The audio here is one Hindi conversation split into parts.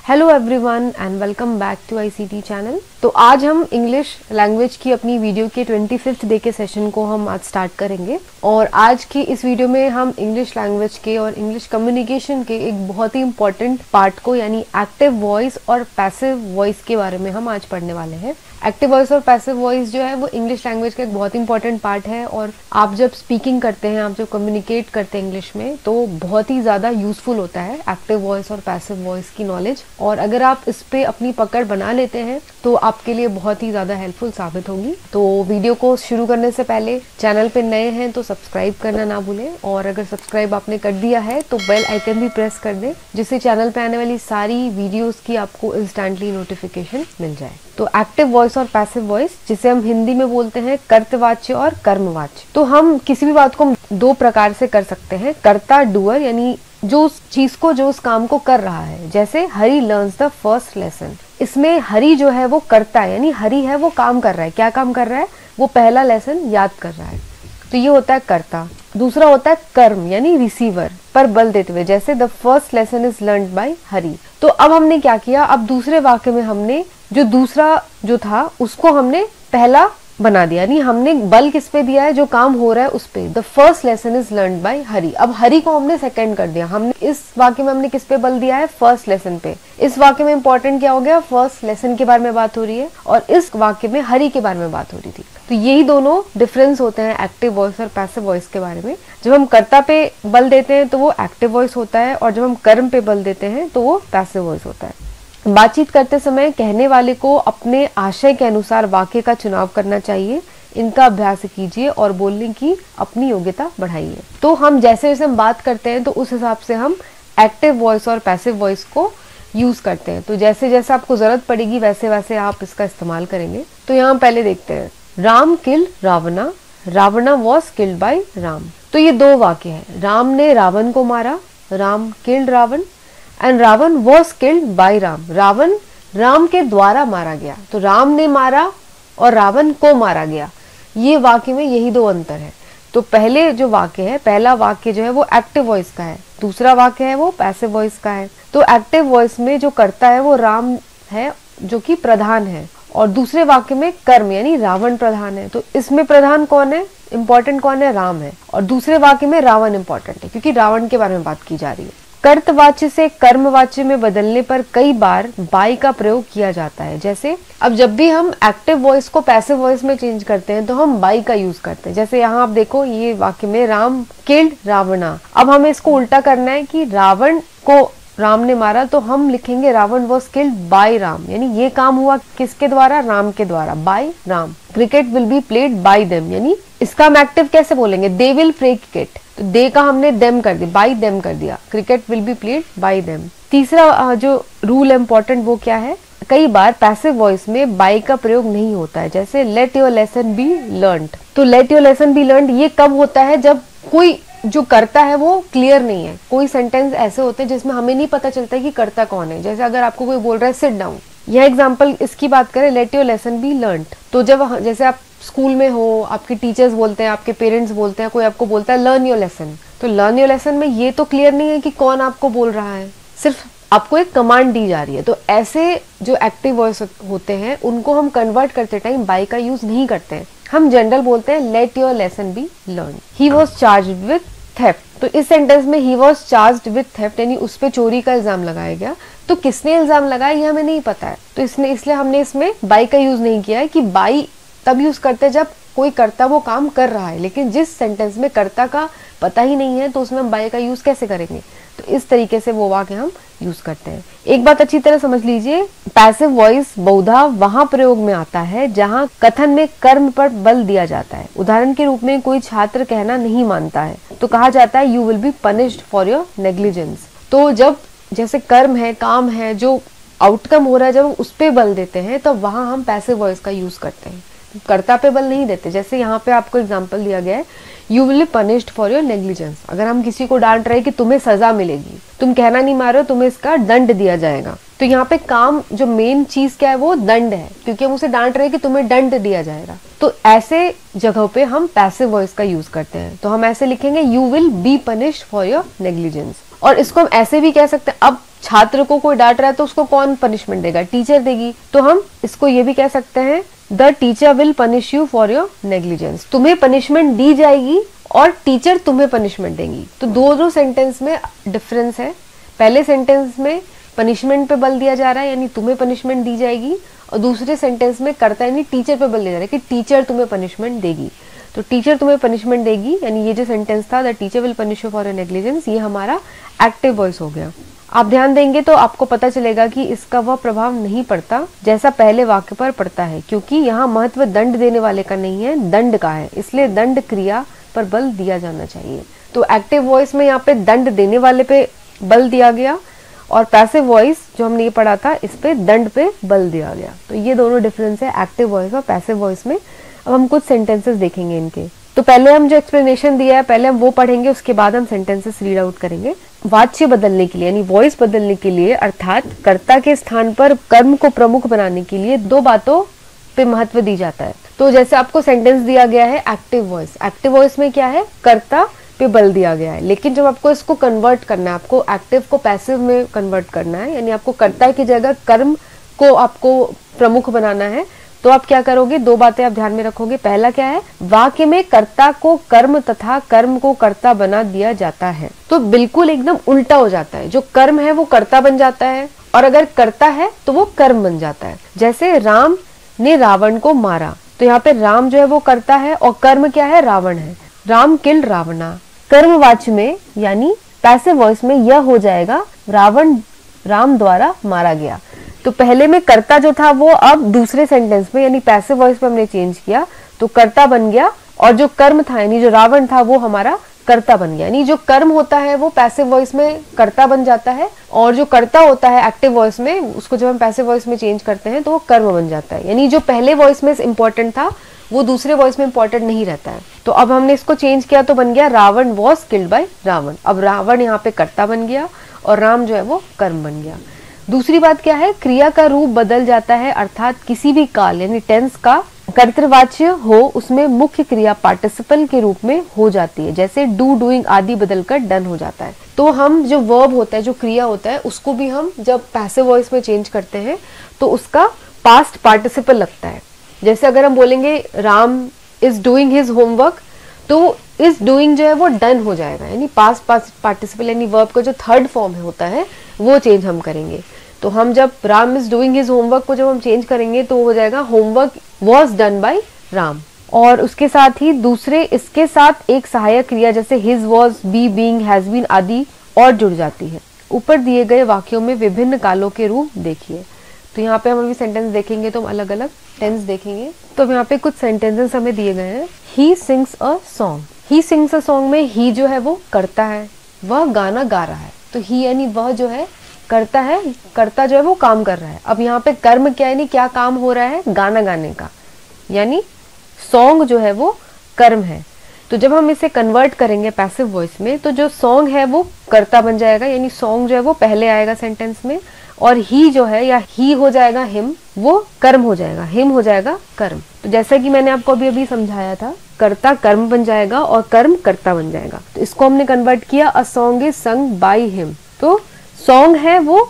Hello everyone and welcome back to ICT channel. तो आज हम इंग्लिश लैंग्वेज की अपनी वीडियो के 25th डे के सेशन को हम आज स्टार्ट करेंगे और आज की इस वीडियो में हम इंग्लिश लैंग्वेज के और इंग्लिश कम्युनिकेशन के एक बहुत ही इंपॉर्टेंट पार्ट को यानी एक्टिव वॉइस और पैसिव वॉइस के बारे में हम आज पढ़ने वाले हैं। एक्टिव वॉइस और पैसिव वॉइस जो है वो इंग्लिश लैंग्वेज का एक बहुत इंपॉर्टेंट पार्ट है और आप जब स्पीकिंग करते हैं, आप जब कम्युनिकेट करते हैं इंग्लिश में, तो बहुत ही ज़्यादा यूजफुल होता है एक्टिव वॉइस और पैसिव वॉइस की नॉलेज। और अगर आप इस पे अपनी पकड़ बना लेते हैं तो आपके लिए बहुत ही ज़्यादा हेल्पफुल साबित होगी। तो वीडियो को शुरू करने से पहले चैनल पे नए हैं तो सब्सक्राइब करना ना भूलें और अगर सब्सक्राइब आपने कर दिया है तो बेल आइकन भी प्रेस कर दें जिससे चैनल पे आने वाली सारी वीडियोस की आपको इंस्टेंटली नोटिफिकेशन मिल जाए। तो एक्टिव वॉइस और पैसिव वॉइस, जिसे हम हिंदी में बोलते हैं कर्तवाच्य और कर्मवाच्य। तो हम किसी भी बात को दो प्रकार से कर सकते हैं। कर्ता डूअर यानी जो उस चीज को, जो उस काम को कर रहा है। जैसे हरी लर्न्स द फर्स्ट लेसन, इसमें हरी जो है वो कर्ता है यानी हरी है वो काम कर रहा है। क्या काम कर रहा है? वो पहला लेसन याद कर रहा है, तो ये होता है कर्ता। दूसरा होता है कर्म यानी रिसीवर, पर बल देते हुए। जैसे the first lesson is learned by Hari. तो अब हमने क्या किया, अब दूसरे वाक्य में हमने जो दूसरा जो था उसको हमने पहला बना दिया, यानी हमने बल किस पे दिया है, जो काम हो रहा है उस पे। The first lesson is learned by Hari. अब हरी को हमने सेकंड कर दिया। हमने इस वाक्य में हमने किस पे बल दिया है? फर्स्ट लेसन पे। इस वाक्य में इंपॉर्टेंट क्या हो गया? फर्स्ट लेसन के बारे में बात हो रही है और इस वाक्य में हरी के बारे में बात हो रही थी। तो यही दोनों डिफरेंस होते हैं एक्टिव वॉइस और पैसिव वॉइस के बारे में। जब हम कर्ता पे बल देते हैं तो वो एक्टिव वॉइस होता है और जब हम कर्म पे बल देते हैं तो वो पैसिव वॉइस होता है। बातचीत करते समय कहने वाले को अपने आशय के अनुसार वाक्य का चुनाव करना चाहिए। इनका अभ्यास कीजिए और बोलने की अपनी योग्यता बढ़ाइए। तो हम जैसे जैसे हम बात करते हैं तो उस हिसाब से हम एक्टिव वॉइस और पैसिव वॉइस को यूज करते हैं। तो जैसे जैसे आपको जरूरत पड़ेगी वैसे वैसे आप इसका इस्तेमाल करेंगे। तो यहाँ पहले देखते हैं, Ram killed Ravana, Ravana was killed by Ram. तो ये दो वाक्य है। राम ने रावण को मारा, Ram killed Ravan, and Ravan was killed by Ram, Ravan Ram के द्वारा मारा गया। तो राम ने मारा और रावण को मारा गया। ये वाक्य में यही दो अंतर है। तो पहले जो वाक्य है, पहला वाक्य जो है वो एक्टिव वॉइस का है, दूसरा वाक्य है वो पैसिव वॉइस का है। तो एक्टिव वॉइस में जो करता है वो राम है जो कि प्रधान है और दूसरे वाक्य में कर्म यानी रावण प्रधान है। तो इसमें प्रधान कौन है, इंपॉर्टेंट कौन है? राम है। और दूसरे वाक्य में रावण इंपॉर्टेंट है क्योंकि रावण के बारे में बात की जा रही है। कर्तवाच्य से कर्मवाच्य में बदलने पर कई बार बाई का प्रयोग किया जाता है। जैसे अब जब भी हम एक्टिव वॉइस को पैसिव वॉइस में चेंज करते हैं तो हम बाई का यूज करते हैं। जैसे यहाँ आप देखो, ये वाक्य में राम किल्ड रावणा। अब हमें इसको उल्टा करना है कि रावण को राम ने मारा, तो हम लिखेंगे Ravan was killed by Ram, यानी ये काम हुआ किसके द्वारा? राम के द्वारा, by Ram. Cricket will be played by them, यानी इसका हम एक्टिव कैसे बोलेंगे? They will play cricket. तो दे का हमने देम कर दिया, बाय देम कर दिया। Cricket will be played by them. तीसरा जो रूल इम्पोर्टेंट वो क्या है? कई बार पैसिव वॉइस में बाय का प्रयोग नहीं होता है। जैसे let your lesson be learned. तो let your lesson be learned ये कब होता है? जब कोई जो करता है वो क्लियर नहीं है। कोई सेंटेंस ऐसे होते हैं जिसमें हमें नहीं पता चलता है कि करता कौन है। जैसे अगर आपको कोई बोल रहा है सिट डाउन, यह एग्जांपल इसकी बात करें, let your lesson be learned. तो जब जैसे आप स्कूल में हो, आपके टीचर्स बोलते हैं, आपके पेरेंट्स बोलते हैं, कोई आपको बोलता है लर्न योर लेसन, तो लर्न योर लेसन में ये तो क्लियर नहीं है कि कौन आपको बोल रहा है, सिर्फ आपको एक कमांड दी जा रही है। तो ऐसे जो एक्टिव वॉइस होते हैं उनको हम कन्वर्ट करते टाइम बाय का यूज नहीं करते हैं। हम जनरल बोलते हैं late your lesson be learn. He was charged with theft. तो इस सेंटेंस में he was charged with theft यानी उस पे चोरी का इल्जाम लगाया गया। तो किसने इल्जाम लगाया ये हमें नहीं पता है, तो इसलिए हमने इसमें बाय का यूज नहीं किया है। कि बाय तब यूज करते हैं जब कोई कर्ता वो काम कर रहा है, लेकिन जिस सेंटेंस में कर्ता का पता ही नहीं है तो उसमें हम बाय का यूज कैसे करेंगे? तो इस तरीके से वो वाक्य हम यूज करते हैं। एक बात अच्छी तरह समझ लीजिए, पैसिव वॉइस बहुधा वहां प्रयोग में आता है जहां कथन में कर्म पर बल दिया जाता है। उदाहरण के रूप में कोई छात्र कहना नहीं मानता है तो कहा जाता है you will be punished for your negligence. तो जब जैसे कर्म है, काम है, जो आउटकम हो रहा है, जब हम उस पे बल देते हैं तो वहां हम पैसिव वॉइस का यूज करते हैं, कर्ता पे बल नहीं देते। जैसे यहाँ पे आपको एग्जांपल दिया गया है, you will be punished for your negligence. अगर हम किसी को डांट रहे हैं कि तुम्हें सजा मिलेगी, तुम कहना नहीं मार रहे हो, तुम्हें इसका दंड दिया जाएगा। तो यहाँ पे काम जो मेन चीज क्या है वो दंड है, क्योंकि हम उसे डांट रहे हैं कि तुम्हें दंड दिया जाएगा। तो ऐसे जगहों पे हम पैसिव वॉइस का यूज करते हैं। तो हम ऐसे लिखेंगे you will be punished for your negligence. और इसको हम ऐसे भी कह सकते हैं, अब छात्र को कोई डांट रहा है तो उसको कौन पनिशमेंट देगा? टीचर देगी। तो हम इसको ये भी कह सकते हैं the teacher will punish you for your negligence. तुम्हें पनिशमेंट दी जाएगी और टीचर तुम्हें पनिशमेंट देंगी। तो दोनों सेंटेंस में डिफरेंस है। पहले सेंटेंस में पनिशमेंट पे बल दिया जा रहा है, यानी तुम्हें पनिशमेंट दी जाएगी, और दूसरे सेंटेंस में कर्ता यानी टीचर पे बल दिया जा रहा है कि टीचर तुम्हें पनिशमेंट देगी। तो टीचर तुम्हें पनिशमेंट देगी, यानी ये जो सेंटेंस था the teacher will punish you for your negligence, ये हमारा एक्टिव वॉइस हो गया। आप ध्यान देंगे तो आपको पता चलेगा कि इसका वह प्रभाव नहीं पड़ता जैसा पहले वाक्य पर पड़ता है, क्योंकि यहाँ महत्व दंड देने वाले का नहीं है, दंड का है, इसलिए दंड क्रिया पर बल दिया जाना चाहिए। तो एक्टिव वॉइस में यहाँ पे दंड देने वाले पे बल दिया गया, और पैसिव वॉइस जो हमने ये पढ़ा था इस पे दंड पे बल दिया गया। तो ये दोनों डिफरेंस है एक्टिव वॉइस और पैसिव वॉइस में। अब हम कुछ सेंटेंसेस देखेंगे इनके। तो पहले हम जो एक्सप्लेनेशन दिया है पहले हम वो पढ़ेंगे, उसके बाद हम सेंटेंसेस रीड आउट करेंगे। वाच्य बदलने के लिए यानी वॉइस बदलने के लिए, अर्थात कर्ता के स्थान पर कर्म को प्रमुख बनाने के लिए दो बातों पे महत्व दी जाता है। तो जैसे आपको सेंटेंस दिया गया है एक्टिव वॉइस, एक्टिव वॉइस में क्या है? कर्ता पे बल दिया गया है। लेकिन जब आपको इसको कन्वर्ट करना है, आपको एक्टिव को पैसिव में कन्वर्ट करना है, यानी आपको कर्ता की जगह कर्म को आपको प्रमुख बनाना है, तो आप क्या करोगे? दो बातें आप ध्यान में रखोगे। पहला क्या है? वाक्य में कर्ता को कर्म तथा कर्म को कर्ता बना दिया जाता है। तो बिल्कुल एकदम उल्टा हो जाता है, जो कर्म है वो कर्ता बन जाता है, और अगर कर्ता है तो वो कर्म बन जाता है। जैसे राम ने रावण को मारा, तो यहाँ पे राम जो है वो कर्ता है और कर्म क्या है? रावण है। राम किल्ड रावणा। कर्मवाच्य में यानी पैसिव वॉइस में यह हो जाएगा रावण राम द्वारा मारा गया। तो पहले में कर्ता जो था वो अब दूसरे सेंटेंस में यानी पैसिव वॉइस में हमने चेंज किया, तो कर्ता बन गया, और जो कर्म था यानी जो रावण था वो हमारा कर्ता बन गया। यानी जो कर्म होता है वो पैसिव वॉइस में कर्ता बन जाता है, और जो कर्ता होता है एक्टिव वॉइस में, उसको जब हम पैसिव वॉइस में चेंज करते हैं तो वो कर्म बन जाता है। यानी जो पहले वॉइस में इंपॉर्टेंट था वो दूसरे वॉइस में इंपॉर्टेंट नहीं रहता है। तो अब हमने इसको चेंज किया तो बन गया Ravan was killed by Ravan. अब रावण यहाँ पे कर्ता बन गया और राम जो है वो कर्म बन गया। दूसरी बात क्या है? क्रिया का रूप बदल जाता है, अर्थात किसी भी काल यानी टेंस का कर्तृवाच्य हो उसमें मुख्य क्रिया पार्टिसिपल के रूप में हो जाती है। जैसे डू, डूइंग आदि बदलकर डन हो जाता है। तो हम जो वर्ब होता है, जो क्रिया होता है, उसको भी हम जब पैसिव वॉइस में चेंज करते हैं तो उसका पास्ट पार्टिसिपल लगता है। जैसे अगर हम बोलेंगे Ram is doing his homework, तो इज डूइंग जो है वो डन हो जाएगा, यानी पास्ट पार्टिसिपल यानी वर्ब का जो थर्ड फॉर्म होता है वो चेंज हम करेंगे। तो हम जब Ram is doing his homework को जब हम चेंज करेंगे तो हो जाएगा homework was done by Ram. और उसके साथ ही दूसरे इसके साथ एक सहायक क्रिया जैसे is, was, be, being, has been आदि और जुड़ जाती है। ऊपर दिए गए वाक्यों में विभिन्न कालों के रूप देखिए। तो यहाँ पे हम अभी सेंटेंस देखेंगे तो हम अलग अलग टेंस देखेंगे। तो यहाँ पे कुछ सेंटेंसेस हमें दिए गए हैं। He sings a song, he sings a song में ही जो है वो करता है, वह गाना गा रहा है। तो ही यानी वह जो है करता है, करता जो है वो काम कर रहा है। अब यहाँ पे कर्म क्या यानी क्या काम हो रहा है? गाना गाने का, यानी सॉन्ग जो है वो कर्म है। तो जब हम इसे कन्वर्ट करेंगे पैसिव वॉइस में तो जो सॉन्ग है वो कर्ता बन जाएगा, यानी सॉन्ग जो है वो पहले आएगा सेंटेंस में, और ही जो है या ही हो जाएगा हिम, वो कर्म हो जाएगा, हिम हो जाएगा कर्म। तो जैसा कि मैंने आपको अभी अभी समझाया था, कर्ता कर्म बन जाएगा और कर्म कर्ता बन जाएगा। तो इसको हमने कन्वर्ट किया, a song is sung by him. तो सॉन्ग है वो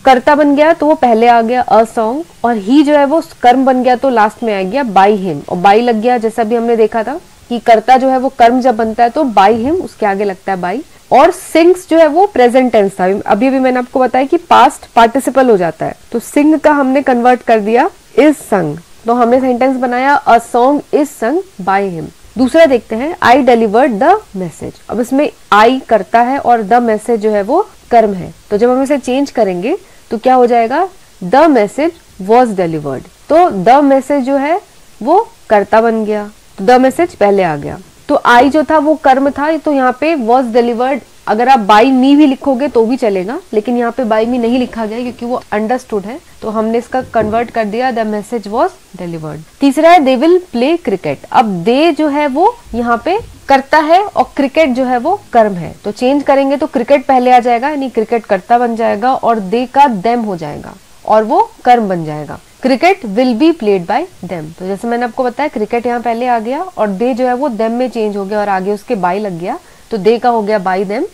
कर्ता बन गया तो वो पहले आ गया अ सॉन्ग, और ही जो है वो कर्म बन गया तो लास्ट में आ गया बाय हिम, और बाय लग गया। जैसा भी हमने देखा था कि कर्ता जो है वो कर्म जब बनता है तो बाय हिम उसके आगे लगता है बाय। और सिंग्स जो है वो प्रेजेंट टेंस था, अभी अभी मैंने आपको बताया कि पास्ट पार्टिसिपल हो जाता है, तो सिंग का हमने कन्वर्ट कर दिया इज संग। तो हमने सेंटेंस बनाया a song is sung by him. दूसरा देखते हैं, आई डिलीवर्ड द मैसेज। अब इसमें आई करता है और द मैसेज जो है वो कर्म है। तो जब हम इसे चेंज करेंगे तो क्या हो जाएगा? The message was delivered. तो द मैसेज जो है वो कर्ता बन गया, तो द मैसेज पहले आ गया। तो आई जो था वो कर्म था, तो यहाँ पे वॉज डिलीवर्ड, अगर आप बाई मी भी लिखोगे तो भी चलेगा, लेकिन यहाँ पे बाई मी नहीं लिखा गया क्योंकि वो अंडरस्टूड है, तो हमने इसका कन्वर्ट कर दिया द मैसेज वॉज डिलीवर्ड। तीसरा है दे विल प्ले क्रिकेट। अब दे जो है वो यहाँ पे करता है और क्रिकेट जो है वो कर्म है, तो चेंज करेंगे तो क्रिकेट पहले आ जाएगा, यानी क्रिकेट कर्ता बन जाएगा और दे का देम हो जाएगा और वो कर्म बन जाएगा। Cricket will be played by them. तो जैसे मैंने आपको बताया क्रिकेट यहाँ पहले आ गया और दे जो है वो देम में चेंज हो गया और आगे उसके बाय लग गया, तो दे का हो गया बाय देम।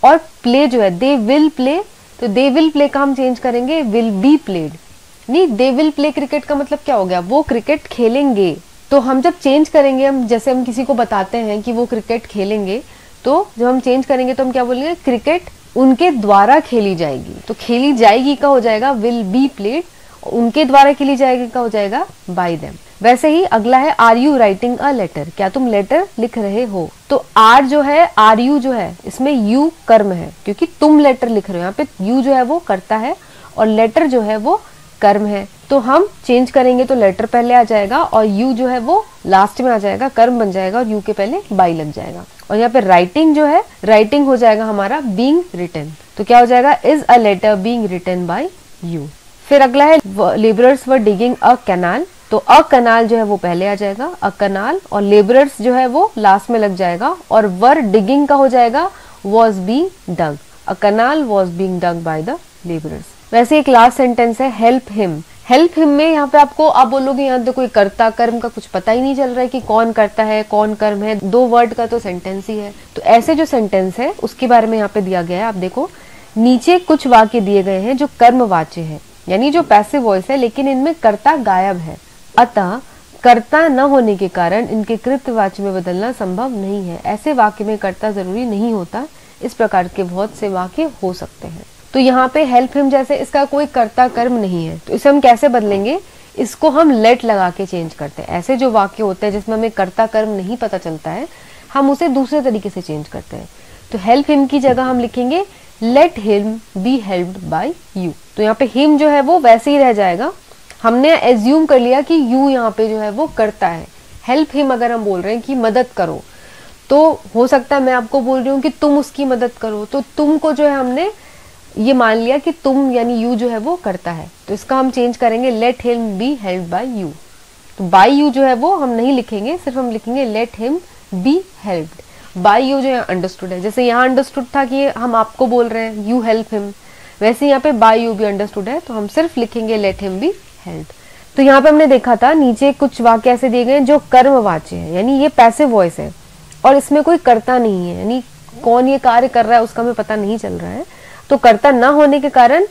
और प्ले जो है दे विल प्ले, तो दे विल प्ले का हम चेंज करेंगे विल बी प्लेड। नहीं, दे विल प्ले क्रिकेट का मतलब क्या हो गया, वो क्रिकेट खेलेंगे। तो हम जब चेंज करेंगे, हम जैसे हम किसी को बताते हैं कि वो क्रिकेट खेलेंगे, तो जब हम चेंज करेंगे तो हम क्या बोलेंगे, क्रिकेट उनके द्वारा खेली जाएगी। तो खेली जाएगी का हो जाएगा विल बी प्लेड, उनके द्वारा खेली जाएगी का हो जाएगा बाय देम। वैसे ही अगला है are you writing a letter, क्या तुम लेटर लिख रहे हो। तो आर जो है, आर यू जो है, इसमें यू कर्म है, क्योंकि तुम लेटर लिख रहे हो। यहाँ पे यू जो है वो कर्ता है और लेटर जो है वो कर्म है। तो हम चेंज करेंगे तो लेटर पहले आ जाएगा और यू जो है वो लास्ट में आ जाएगा, कर्म बन जाएगा और यू के पहले बाई लग जाएगा। और यहाँ पे राइटिंग जो है, राइटिंग हो जाएगा हमारा बीइंग रिटन। तो क्या हो जाएगा, is a letter being written by you. फिर अगला है labourers were digging a canal. तो अ कैनाल जो है वो पहले आ जाएगा, अ कैनाल, और लेबरर्स जो है वो लास्ट में लग जाएगा और वर डिगिंग का हो जाएगा was being dug. A canal was being dug by the labourers. वैसे एक लास्ट सेंटेंस है हेल्प हिम। हेल्प हिम में यहाँ पे आपको आप बोलोगे यहाँ तो कोई कर्ता कर्म का कुछ पता ही नहीं चल रहा है कि कौन करता है कौन कर्म है, 2 वर्ड का तो सेंटेंस ही है। तो ऐसे जो सेंटेंस है उसके बारे में यहाँ पे दिया गया है। आप देखो नीचे कुछ वाक्य दिए गए हैं जो कर्मवाच्य है, यानी जो पैसिव वॉइस है, लेकिन इनमें कर्ता गायब है। अतः कर्ता न होने के कारण इनके कृतवाच्य में बदलना संभव नहीं है। ऐसे वाक्य में कर्ता जरूरी नहीं होता। इस प्रकार के बहुत से वाक्य हो सकते हैं। तो यहाँ पे हेल्प हिम जैसे इसका कोई कर्ता कर्म नहीं है, तो इसे हम कैसे बदलेंगे, इसको हम लेट लगा के चेंज करते हैं। ऐसे जो वाक्य होते हैं जिसमें हमें कर्ता कर्म नहीं पता चलता है, हम उसे दूसरे तरीके से चेंज करते हैं। तो हेल्प हिम की जगह हम लिखेंगे let him be helped bye you. तो यहाँ पे हिम जो है वो वैसे ही रह जाएगा। हमने एज्यूम कर लिया कि यू यहाँ पे जो है वो करता है। हेल्प हिम अगर हम बोल रहे हैं कि मदद करो, तो हो सकता है मैं आपको बोल रही हूँ कि तुम उसकी मदद करो, तो तुम को जो है हमने ये मान लिया कि तुम यानी यू जो है वो करता है। तो इसका हम चेंज करेंगे late him be helped bye you. तो बाय यू जो है वो हम नहीं लिखेंगे, सिर्फ हम लिखेंगे let him be helped bye you, जो है अंडरस्टूड है। जैसे यहाँ अंडरस्टूड था कि हम आपको बोल रहे हैं यू हेल्प हिम, वैसे यहाँ पे बाय यू भी अंडरस्टूड है, तो हम सिर्फ लिखेंगे लेट हिम बी हेल्प्ड। तो यहाँ पे हमने देखा था नीचे कुछ वाक्य ऐसे दिए गए जो कर्मवाच्य है, यानी ये पैसिव वॉइस है और इसमें कोई कर्ता नहीं है, यानी कौन ये कार्य कर रहा है उसका हमें पता नहीं चल रहा है। तो कर्ता न होने के कारण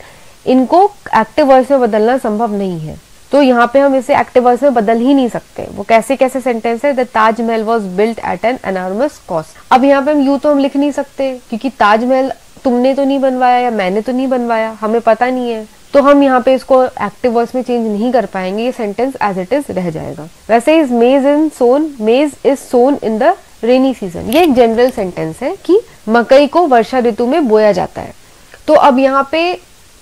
इनको एक्टिव वॉइस में बदलना संभव नहीं है। तो यहाँ पे हम इसे एक्टिव वॉइस में बदल ही नहीं सकते। वो कैसे कैसे सेंटेंस है, the Taj Mahal was built at an enormous cost. अब यहाँ पे हम यू तो हम लिख नहीं सकते क्योंकि ताजमहल तुमने तो नहीं बनवाया या मैंने तो नहीं बनवाया, हमें पता नहीं है। तो हम यहाँ पे इसको एक्टिव वॉइस में चेंज नहीं कर पाएंगे, ये सेंटेंस एज इट इज रह जाएगा। वैसे इज मेज in sown, maize is sown in the rainy season, ये एक जनरल सेंटेंस है कि मकई को वर्षा ऋतु में बोया जाता है। तो अब यहाँ पे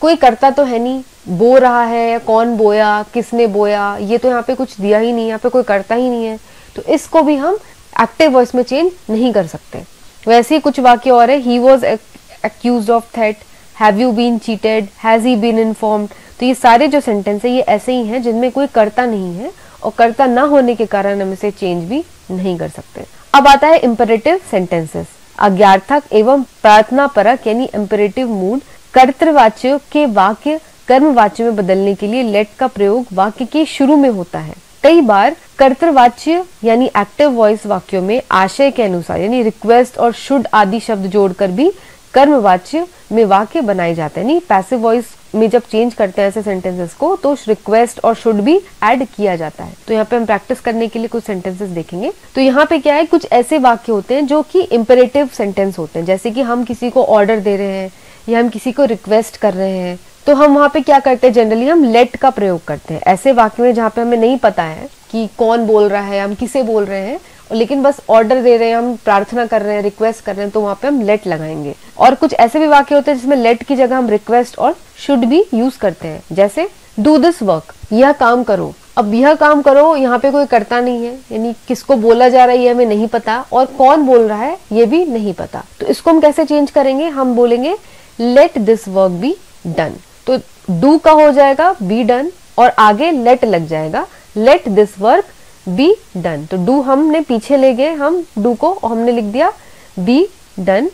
कोई कर्ता तो है नहीं, बो रहा है या कौन बोया, किसने बोया, ये तो यहाँ पे कुछ दिया ही नहीं, यहाँ पे कोई कर्ता ही नहीं है, तो इसको भी हम एक्टिव वॉइस में चेंज नहीं कर सकते। वैसे ही कुछ वाक्य और है, ही वॉज एक्यूज्ड ऑफ थेट, have you been cheated, has he been informed. तो ये सारे जो सेंटेंस है ये ऐसे ही हैं जिनमें कोई कर्ता नहीं है और कर्ता ना होने के कारण हम इसे चेंज भी नहीं कर सकते। अब आता है इंपेरेटिव सेंटेंसेस, आज्ञार्थक एवं प्रार्थना परक यानी इंपेरेटिव मूड। कर्तृवाच्य के वाक्य कर्मवाच्य में बदलने के लिए लेट का प्रयोग वाक्य के शुरू में होता है। कई बार कर्तृवाच्य यानी एक्टिव वॉइस वाक्यों में आशय के अनुसार यानी रिक्वेस्ट और शुड आदि शब्द जोड़कर भी कर्मवाच्य में वाक्य बनाए जाते हैं। नहीं, पैसिव वॉइस में जब चेंज करते हैं ऐसे सेंटेंसेस को तो रिक्वेस्ट और शुड भी ऐड किया जाता है। तो यहाँ पे हम प्रैक्टिस करने के लिए कुछ सेंटेंसेस देखेंगे। तो यहाँ पे क्या है, कुछ ऐसे वाक्य होते हैं जो कि इंपेरेटिव सेंटेंस होते हैं, जैसे कि हम किसी को ऑर्डर दे रहे हैं या हम किसी को रिक्वेस्ट कर रहे हैं, तो हम वहाँ पे क्या करते हैं, जनरली हम लेट का प्रयोग करते हैं। ऐसे वाक्य में जहाँ पे हमें नहीं पता है कि कौन बोल रहा है, हम किसे बोल रहे हैं, लेकिन बस ऑर्डर दे रहे हैं, हम प्रार्थना कर रहे हैं, रिक्वेस्ट कर रहे हैं, तो वहाँ पे हम लेट लगाएंगे। और कुछ ऐसे भी वाक्य होते हैं जिसमें लेट की जगह हम रिक्वेस्ट और शुड भी यूज करते हैं, जैसे डू दिस वर्क, यह काम करो। अब यह काम करो यहाँ पे कोई कर्ता नहीं है, यानी किसको बोला जा रहा है ये हमें नहीं पता और कौन बोल रहा है ये भी नहीं पता। तो इसको हम कैसे चेंज करेंगे, हम बोलेंगे late this work be done. तो डू का हो जाएगा बी डन और आगे लेट लग जाएगा, late this work be done. तो डू हमने पीछे ले गए, हम डू को हमने लिख दिया बी डन।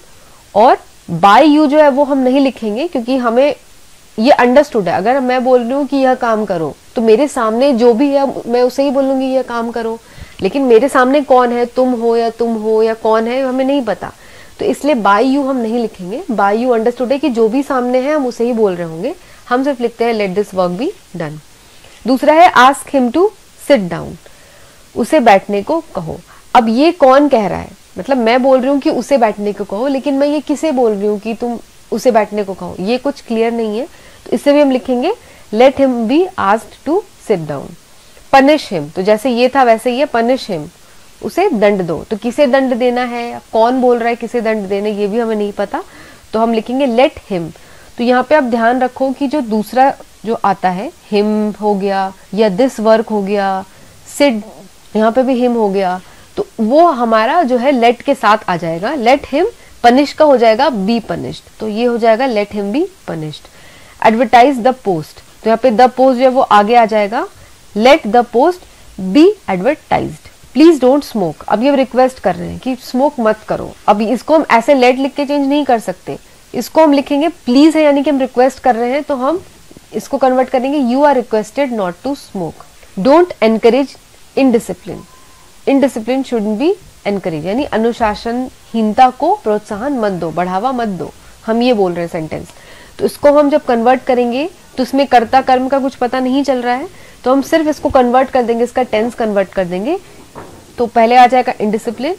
और बाय यू जो है वो हम नहीं लिखेंगे क्योंकि हमें ये अंडरस्टूड है। अगर मैं बोल रही हूँ कि यह काम करो तो मेरे सामने जो भी है मैं उसे ही बोलूंगी यह काम करो, लेकिन मेरे सामने कौन है, तुम हो या कौन है, हमें नहीं पता। तो इसलिए बाय यू हम नहीं लिखेंगे। बाय यू अंडरस्टूड है कि जो भी सामने है हम उसे ही बोल रहे होंगे, हम सिर्फ लिखते हैं let this work be done. दूसरा है ask him to sit down, उसे बैठने को कहो। अब ये कौन कह रहा है, मतलब मैं बोल रही हूँ कि उसे बैठने को कहो, लेकिन मैं ये किसे बोल रही हूँ कि तुम उसे बैठने को कहो, ये कुछ क्लियर नहीं है। तो इससे भी हम लिखेंगे let him be asked to sit down. Punish him, तो जैसे ये था वैसे ही है, पनिश हिम, उसे दंड दो। तो किसे दंड देना है, कौन बोल रहा है किसे दंड देना, ये भी हमें नहीं पता, तो हम लिखेंगे लेट हिम। तो यहाँ पे आप ध्यान रखो कि जो दूसरा जो आता है, हिम हो गया या दिस वर्क हो गया, सिट, यहाँ पे भी हिम हो गया, तो वो हमारा जो है लेट के साथ आ जाएगा। लेट हिम पनिश का हो जाएगा बी पनिश्ड, तो ये हो जाएगा late him be punished. Advertise the post, तो यहाँ पे द पोस्ट जो है वो आगे आ जाएगा, let the post be advertised. Please don't smoke, अब ये रिक्वेस्ट कर रहे हैं कि स्मोक मत करो। अब इसको हम ऐसे लेट लिख के चेंज नहीं कर सकते, इसको हम लिखेंगे प्लीज है, यानी कि हम रिक्वेस्ट कर रहे हैं, तो हम इसको कन्वर्ट करेंगे you are requested not to smoke. Don't encourage indiscipline, indiscipline shouldn't be encourage, यानी अनुशासनहीनता को प्रोत्साहन मत दो, बढ़ावा मत दो, हम ये बोल रहे हैं सेंटेंस। तो इसको हम जब कन्वर्ट करेंगे तो इसमें कर्ता कर्म का कुछ पता नहीं चल रहा है, तो हम सिर्फ इसको कन्वर्ट कर देंगे, इसका टेंस कन्वर्ट कर देंगे। तो पहले आ जाएगा indiscipline,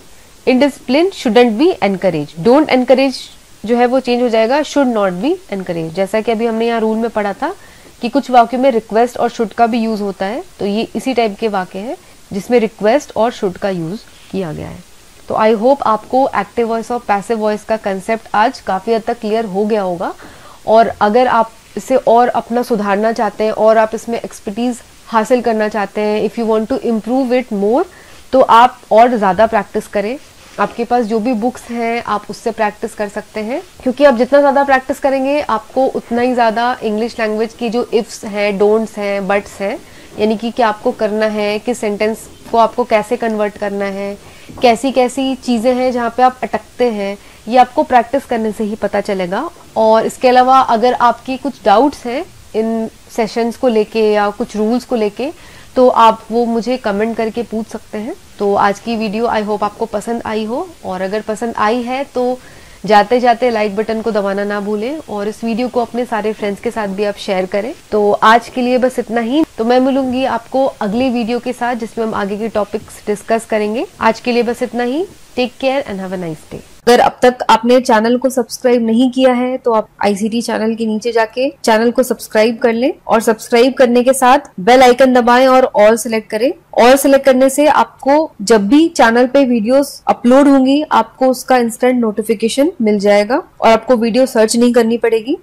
indiscipline shouldn't be encourage, don't encourage जो है वो चेंज हो जाएगा शुड नॉट बी एनकरेज। जैसा कि अभी हमने यहाँ रूल में पढ़ा था कि कुछ वाक्यों में रिक्वेस्ट और शुड का भी यूज होता है, तो ये इसी टाइप के वाक्य है जिसमें रिक्वेस्ट और शुड का यूज किया गया है। तो आई होप आपको एक्टिव वॉइस और पैसिव वॉइस का कंसेप्ट आज काफी हद तक क्लियर हो गया होगा, और अगर आप इसे और अपना सुधारना चाहते हैं और आप इसमें एक्सपर्टीज हासिल करना चाहते हैं, if you want to improve it more, तो आप और ज्यादा प्रैक्टिस करें। आपके पास जो भी बुक्स हैं आप उससे प्रैक्टिस कर सकते हैं, क्योंकि आप जितना ज्यादा प्रैक्टिस करेंगे आपको उतना ही ज्यादा इंग्लिश लैंग्वेज की जो इफ्स हैं, डोंट्स हैं, बट्स हैं, यानी कि क्या आपको करना है, किस सेंटेंस को आपको कैसे कन्वर्ट करना है, कैसी कैसी चीजें हैं जहाँ पे आप अटकते हैं, ये आपको प्रैक्टिस करने से ही पता चलेगा। और इसके अलावा अगर आपकी कुछ डाउट्स हैं इन सेशंस को लेके या कुछ रूल्स को लेके, तो आप वो मुझे कमेंट करके पूछ सकते हैं। तो आज की वीडियो आई होप आपको पसंद आई हो, और अगर पसंद आई है तो जाते जाते लाइक बटन को दबाना ना भूलें, और इस वीडियो को अपने सारे फ्रेंड्स के साथ भी आप शेयर करें। तो आज के लिए बस इतना ही, तो मैं मिलूंगी आपको अगली वीडियो के साथ जिसमें हम आगे के टॉपिक्स डिस्कस करेंगे। आज के लिए बस इतना ही, take care and have a nice day. अगर अब तक आपने चैनल को सब्सक्राइब नहीं किया है तो आप आईसीटी चैनल के नीचे जाके चैनल को सब्सक्राइब कर लें, और सब्सक्राइब करने के साथ बेल आइकन दबाएं और ऑल सिलेक्ट करें। ऑल सिलेक्ट करने से आपको जब भी चैनल पे वीडियोस अपलोड होंगी आपको उसका इंस्टेंट नोटिफिकेशन मिल जाएगा, और आपको वीडियो सर्च नहीं करनी पड़ेगी।